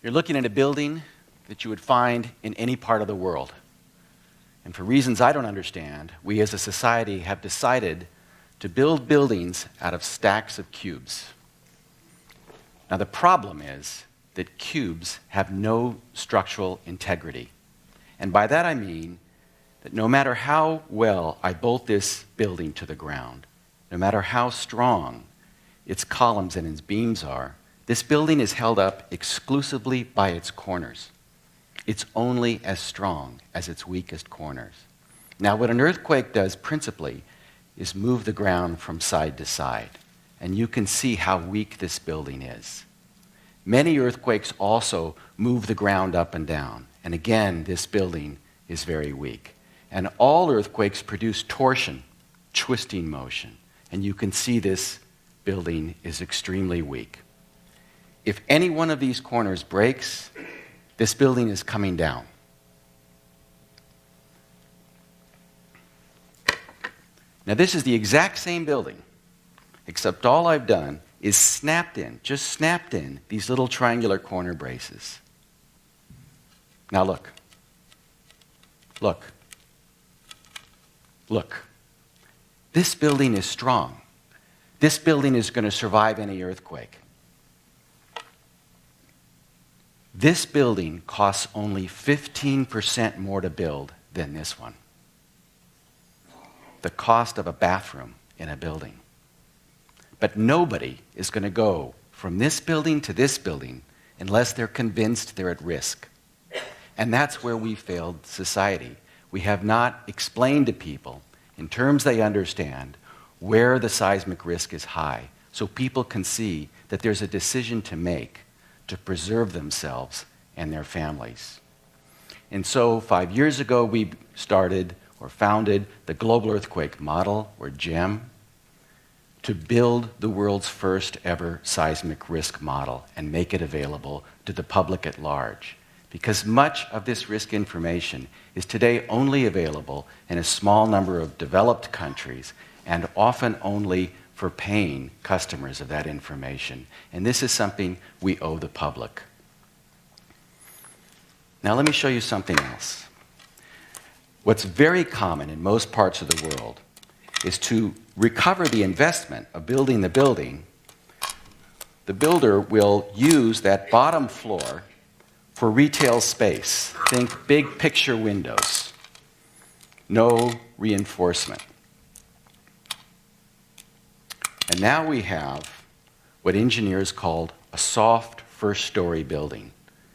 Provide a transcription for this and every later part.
You're looking at a building that you would find in any part of the world. And for reasons I don't understand, we as a society have decided to build buildings out of stacks of cubes. Now the problem is that cubes have no structural integrity. And by that I mean that no matter how well I bolt this building to the ground, no matter how strong its columns and its beams are, this building is held up exclusively by its corners. It's only as strong as its weakest corners. Now, what an earthquake does principally is move the ground from side to side, and you can see how weak this building is. Many earthquakes also move the ground up and down, and again, this building is very weak. And all earthquakes produce torsion, twisting motion, and you can see this building is extremely weak. If any one of these corners breaks, this building is coming down. Now this is the exact same building, except all I've done is snapped in these little triangular corner braces. Now look. This building is strong. This building is going to survive any earthquake. This building costs only 15% more to build than this one. The cost of a bathroom in a building. But nobody is going to go from this building to this building unless they're convinced they're at risk. And that's where we failed society. We have not explained to people, in terms they understand, where the seismic risk is high, so people can see that there's a decision to make to preserve themselves and their families. And so 5 years ago, we founded the Global Earthquake Model, or GEM, to build the world's first ever seismic risk model and make it available to the public at large. Because much of this risk information is today only available in a small number of developed countries and often only for paying customers of that information. And this is something we owe the public. Now let me show you something else. What's very common in most parts of the world is to recover the investment of building the building. The builder will use that bottom floor for retail space. Think big picture windows. No reinforcement. And now we have what engineers called a soft first-story building.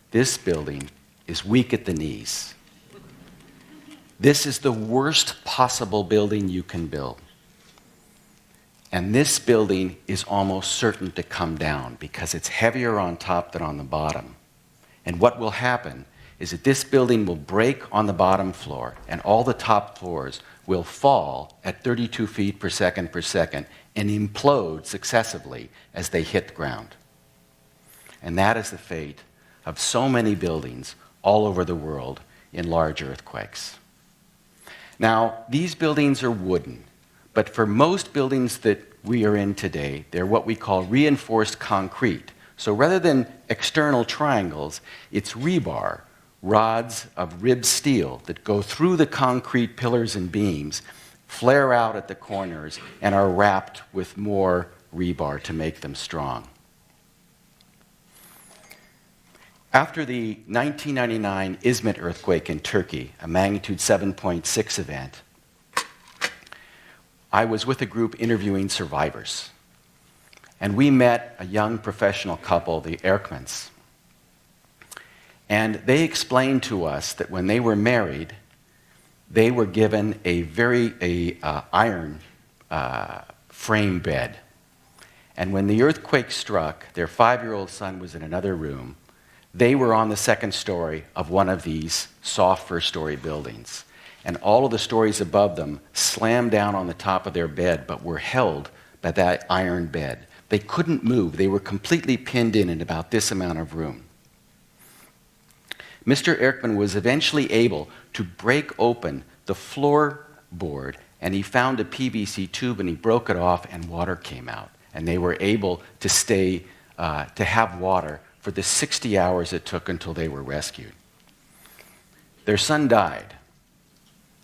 This building is weak at the knees. This is the worst possible building you can build. And this building is almost certain to come down because it's heavier on top than on the bottom. And what will happen is that this building will break on the bottom floor, and all the top floors will fall at 32 feet per second and implode successively as they hit the ground. And that is the fate of so many buildings all over the world in large earthquakes. Now, these buildings are wooden, but for most buildings that we are in today, they're what we call reinforced concrete. So rather than external triangles, it's rebar, rods of ribbed steel that go through the concrete pillars and beams, flare out at the corners, and are wrapped with more rebar to make them strong. After the 1999 Izmit earthquake in Turkey, a magnitude 7.6 event, I was with a group interviewing survivors. And we met a young professional couple, the Erkmans. And they explained to us that when they were married, they were given a iron frame bed. And when the earthquake struck, their 5-year-old son was in another room. They were on the second story of one of these soft first-story buildings. And all of the stories above them slammed down on the top of their bed, but were held by that iron bed. They couldn't move. They were completely pinned in about this amount of room. Mr. Erkman was eventually able to break open the floorboard, and he found a PVC tube, and he broke it off, and water came out. And they were able to have water for the 60 hours it took until they were rescued. Their son died,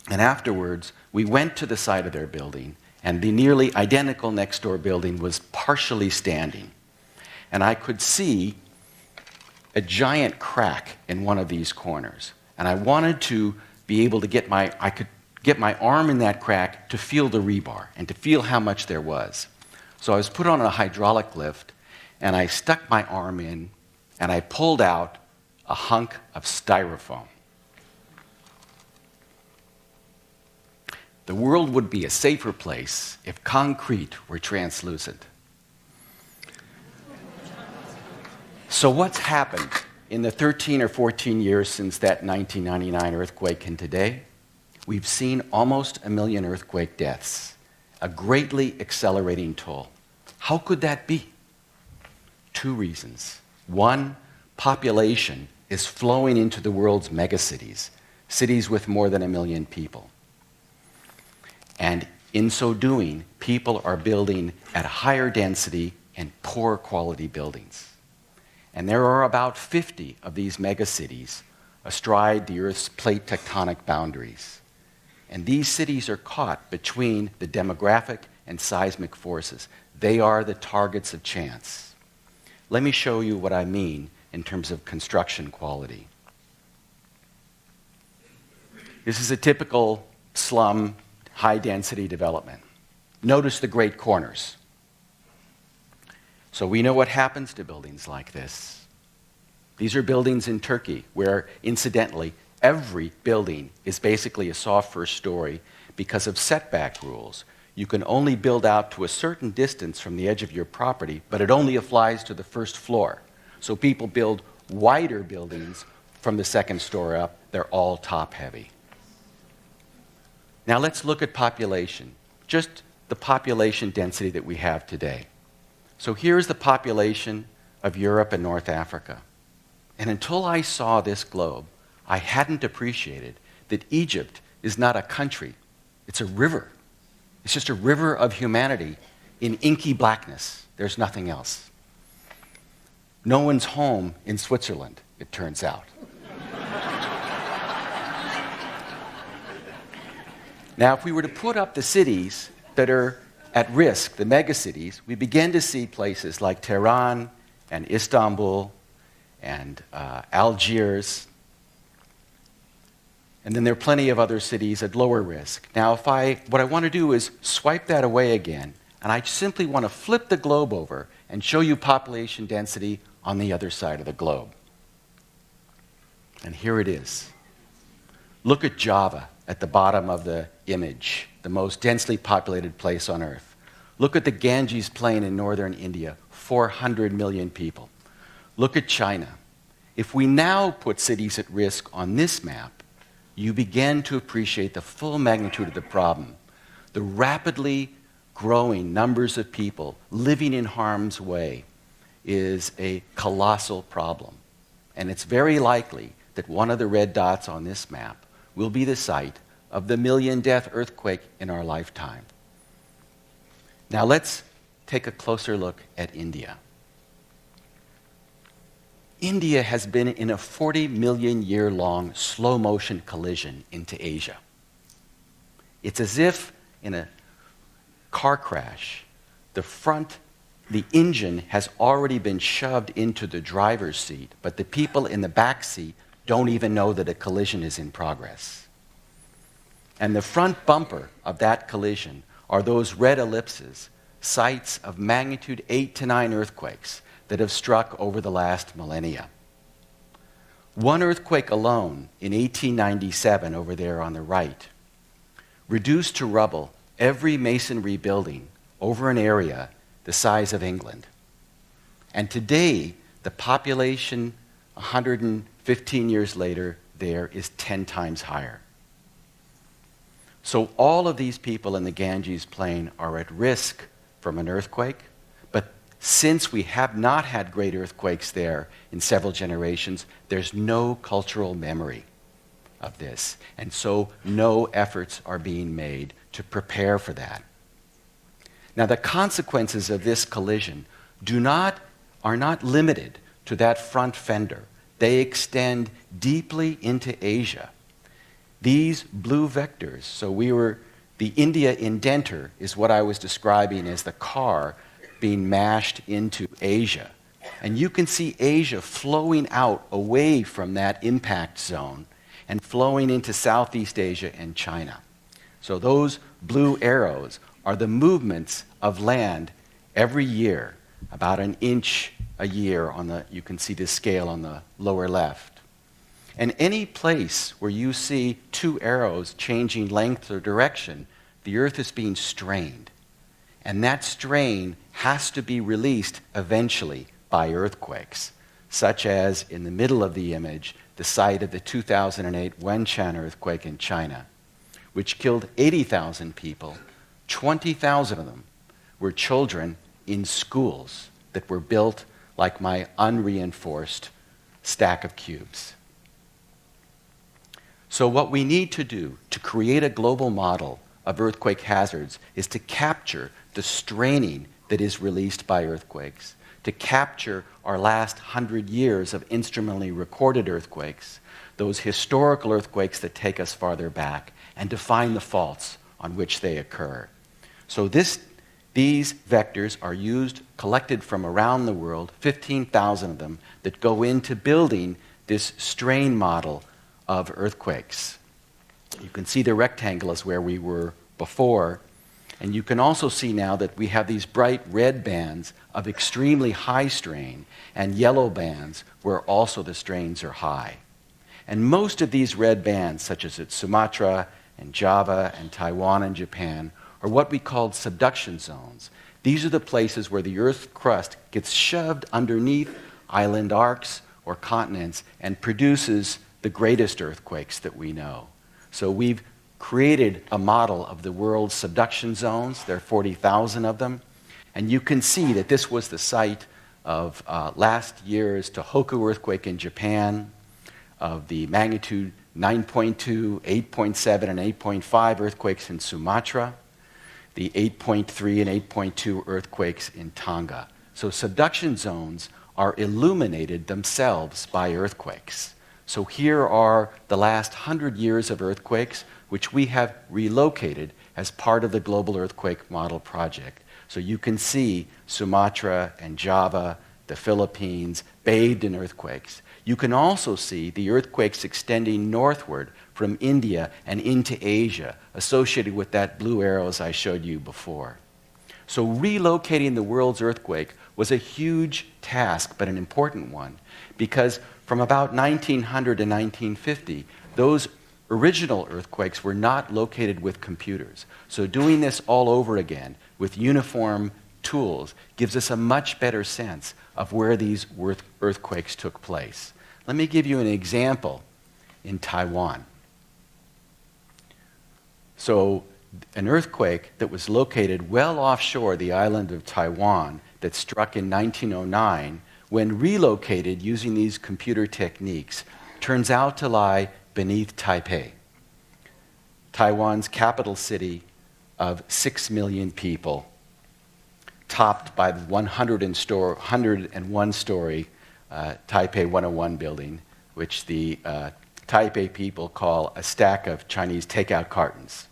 and afterwards, we went to the side of their building, and the nearly identical next-door building was partially standing. And I could see a giant crack in one of these corners. And I wanted to be able to get my arm in that crack to feel the rebar and to feel how much there was. So I was put on a hydraulic lift, and I stuck my arm in, and I pulled out a hunk of styrofoam. The world would be a safer place if concrete were translucent. So what's happened in the 13 or 14 years since that 1999 earthquake and today? We've seen almost 1 million earthquake deaths, a greatly accelerating toll. How could that be? 2 reasons. One, population is flowing into the world's megacities, cities with more than 1 million people. And in so doing, people are building at a higher density and poor quality buildings. And there are about 50 of these megacities astride the Earth's plate tectonic boundaries. And these cities are caught between the demographic and seismic forces. They are the targets of chance. Let me show you what I mean in terms of construction quality. This is a typical slum, high-density development. Notice the great corners. So we know what happens to buildings like this. These are buildings in Turkey where, incidentally, every building is basically a soft first story because of setback rules. You can only build out to a certain distance from the edge of your property, but it only applies to the first floor. So people build wider buildings from the second story up. They're all top-heavy. Now let's look at population, just the population density that we have today. So here's the population of Europe and North Africa. And until I saw this globe, I hadn't appreciated that Egypt is not a country, it's a river. It's just a river of humanity in inky blackness. There's nothing else. No one's home in Switzerland, it turns out. Now, if we were to put up the cities that are at risk, the megacities, we begin to see places like Tehran and Istanbul and Algiers. And then there are plenty of other cities at lower risk. Now, what I want to do is swipe that away again, and I simply want to flip the globe over and show you population density on the other side of the globe. And here it is. Look at Java at the bottom of the image, the most densely populated place on Earth. Look at the Ganges Plain in northern India, 400 million people. Look at China. If we now put cities at risk on this map, you begin to appreciate the full magnitude of the problem. The rapidly growing numbers of people living in harm's way is a colossal problem. And it's very likely that one of the red dots on this map will be the site of the 1 million death earthquake in our lifetime. Now let's take a closer look at India. India has been in a 40 million year long slow motion collision into Asia. It's as if in a car crash, the engine has already been shoved into the driver's seat, but the people in the back seat don't even know that a collision is in progress. And the front bumper of that collision are those red ellipses, sites of magnitude 8 to 9 earthquakes that have struck over the last millennia. One earthquake alone in 1897 over there on the right reduced to rubble every masonry building over an area the size of England. And today, the population 115 years later there is 10 times higher. So all of these people in the Ganges Plain are at risk from an earthquake, but since we have not had great earthquakes there in several generations, there's no cultural memory of this. And so no efforts are being made to prepare for that. Now, the consequences of this collision are not limited to that front fender. They extend deeply into Asia. These blue vectors, the India indenter is what I was describing as the car being mashed into Asia. And you can see Asia flowing out away from that impact zone and flowing into Southeast Asia and China. So those blue arrows are the movements of land every year, about an inch a year you can see this scale on the lower left. And any place where you see two arrows changing length or direction, the Earth is being strained. And that strain has to be released eventually by earthquakes, such as in the middle of the image, the site of the 2008 Wenchuan earthquake in China, which killed 80,000 people. 20,000 of them were children in schools that were built like my unreinforced stack of cubes. So what we need to do to create a global model of earthquake hazards is to capture the straining that is released by earthquakes, to capture our last 100 years of instrumentally recorded earthquakes, those historical earthquakes that take us farther back, and to find the faults on which they occur. So these vectors are collected from around the world, 15,000 of them, that go into building this strain model of earthquakes. You can see the rectangle is where we were before, and you can also see now that we have these bright red bands of extremely high strain and yellow bands where also the strains are high. And most of these red bands, such as at Sumatra and Java and Taiwan and Japan, are what we call subduction zones. These are the places where the Earth's crust gets shoved underneath island arcs or continents and produces the greatest earthquakes that we know. So we've created a model of the world's subduction zones. There are 40,000 of them. And you can see that this was the site of last year's Tohoku earthquake in Japan, of the magnitude 9.2, 8.7, and 8.5 earthquakes in Sumatra, the 8.3 and 8.2 earthquakes in Tonga. So subduction zones are illuminated themselves by earthquakes. So here are the last 100 years of earthquakes, which we have relocated as part of the Global Earthquake Model Project. So you can see Sumatra and Java, the Philippines, bathed in earthquakes. You can also see the earthquakes extending northward from India and into Asia, associated with that blue arrows I showed you before. So relocating the world's earthquake was a huge task, but an important one, because from about 1900 to 1950, those original earthquakes were not located with computers. So doing this all over again with uniform tools gives us a much better sense of where these earthquakes took place. Let me give you an example in Taiwan. So an earthquake that was located well offshore the island of Taiwan that struck in 1909, when relocated using these computer techniques, turns out to lie beneath Taipei, Taiwan's capital city of 6 million people, topped by the 101-story Taipei 101 building, which the Taipei people call a stack of Chinese takeout cartons.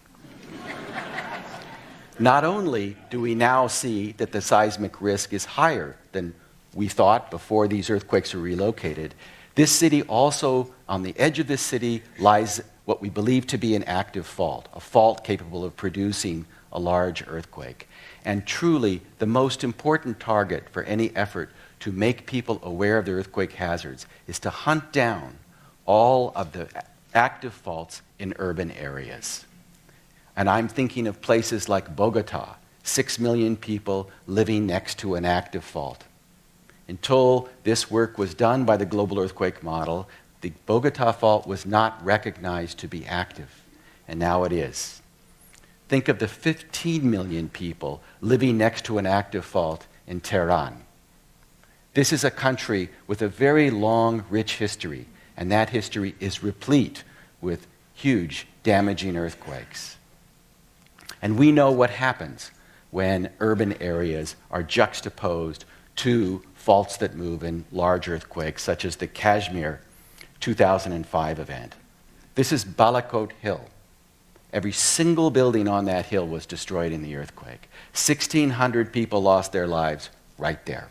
Not only do we now see that the seismic risk is higher than we thought before these earthquakes were relocated, this city also, on the edge of this city, lies what we believe to be an active fault, a fault capable of producing a large earthquake. And truly, the most important target for any effort to make people aware of the earthquake hazards is to hunt down all of the active faults in urban areas. And I'm thinking of places like Bogota, 6 million people living next to an active fault. Until this work was done by the Global Earthquake Model, the Bogota fault was not recognized to be active, and now it is. Think of the 15 million people living next to an active fault in Tehran. This is a country with a very long, rich history, and that history is replete with huge, damaging earthquakes. And we know what happens when urban areas are juxtaposed to faults that move in large earthquakes, such as the Kashmir 2005 event. This is Balakot Hill. Every single building on that hill was destroyed in the earthquake. 1,600 people lost their lives right there.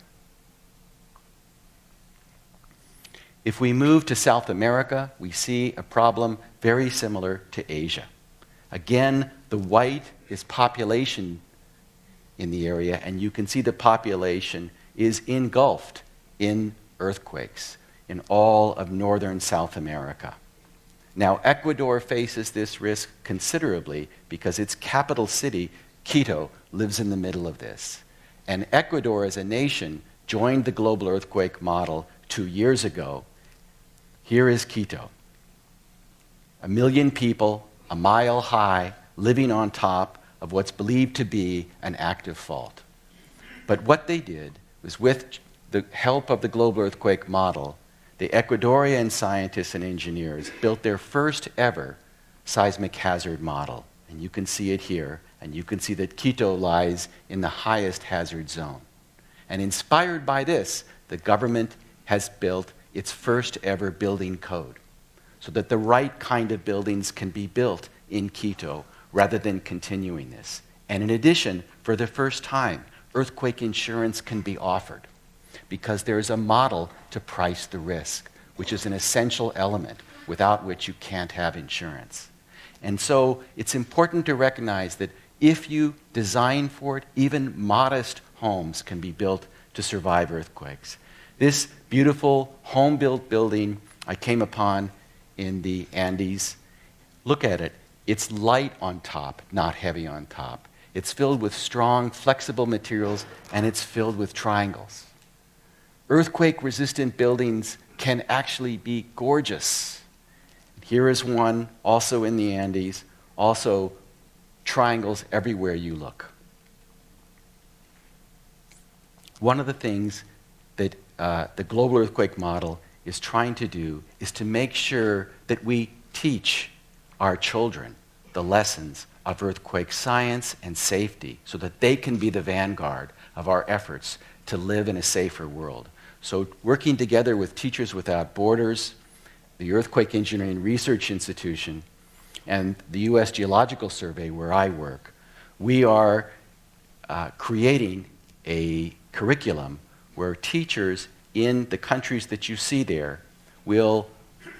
If we move to South America, we see a problem very similar to Asia. Again, the white is population in the area, and you can see the population is engulfed in earthquakes in all of northern South America. Now, Ecuador faces this risk considerably because its capital city, Quito, lives in the middle of this. And Ecuador, as a nation, joined the global earthquake model 2 years ago. Here is Quito. 1 million people, a mile high, living on top of what's believed to be an active fault. But what they did was, with the help of the global earthquake model, the Ecuadorian scientists and engineers built their first ever seismic hazard model. And you can see it here, and you can see that Quito lies in the highest hazard zone. And inspired by this, the government has built its first ever building code so that the right kind of buildings can be built in Quito rather than continuing this. And in addition, for the first time, earthquake insurance can be offered because there is a model to price the risk, which is an essential element without which you can't have insurance. And so it's important to recognize that if you design for it, even modest homes can be built to survive earthquakes. This beautiful home-built building I came upon in the Andes, look at it. It's light on top, not heavy on top. It's filled with strong, flexible materials, and it's filled with triangles. Earthquake-resistant buildings can actually be gorgeous. Here is one, also in the Andes, also triangles everywhere you look. One of the things that the global earthquake model is trying to do is to make sure that we teach our children the lessons of earthquake science and safety so that they can be the vanguard of our efforts to live in a safer world. So working together with Teachers Without Borders, the Earthquake Engineering Research Institution, and the U.S. Geological Survey, where I work, we are creating a curriculum where teachers in the countries that you see there will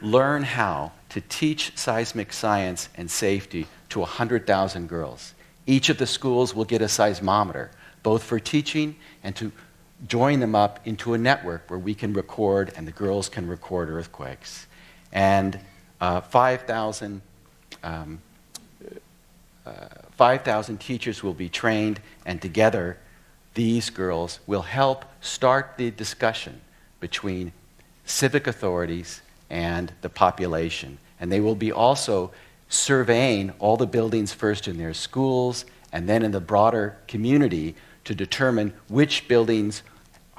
learn how to teach seismic science and safety to 100,000 girls. Each of the schools will get a seismometer, both for teaching and to join them up into a network where we can record and the girls can record earthquakes. And 5,000 teachers will be trained, and together these girls will help start the discussion between civic authorities and the population. And they will be also surveying all the buildings first in their schools and then in the broader community to determine which buildings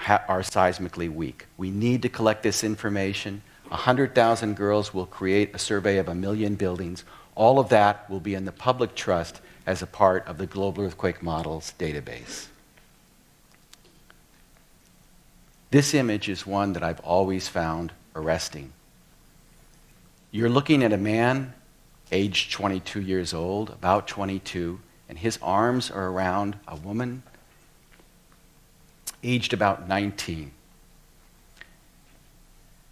are seismically weak. We need to collect this information. 100,000 girls will create a survey of 1 million buildings. All of that will be in the public trust as a part of the Global Earthquake Models database. This image is one that I've always found arresting. You're looking at a man, aged 22 years old, about 22, and his arms are around a woman, aged about 19.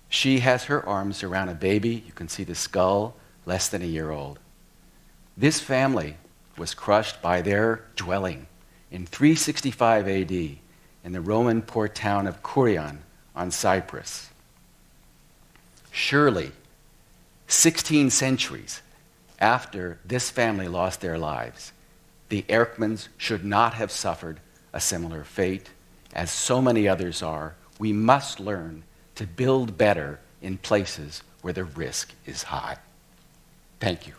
She has her arms around a baby. You can see the skull, less than a year old. This family was crushed by their dwelling in 365 AD in the Roman port town of Kourion on Cyprus. Surely, 16 centuries after this family lost their lives, the Erckmans should not have suffered a similar fate. As so many others are, we must learn to build better in places where the risk is high. Thank you.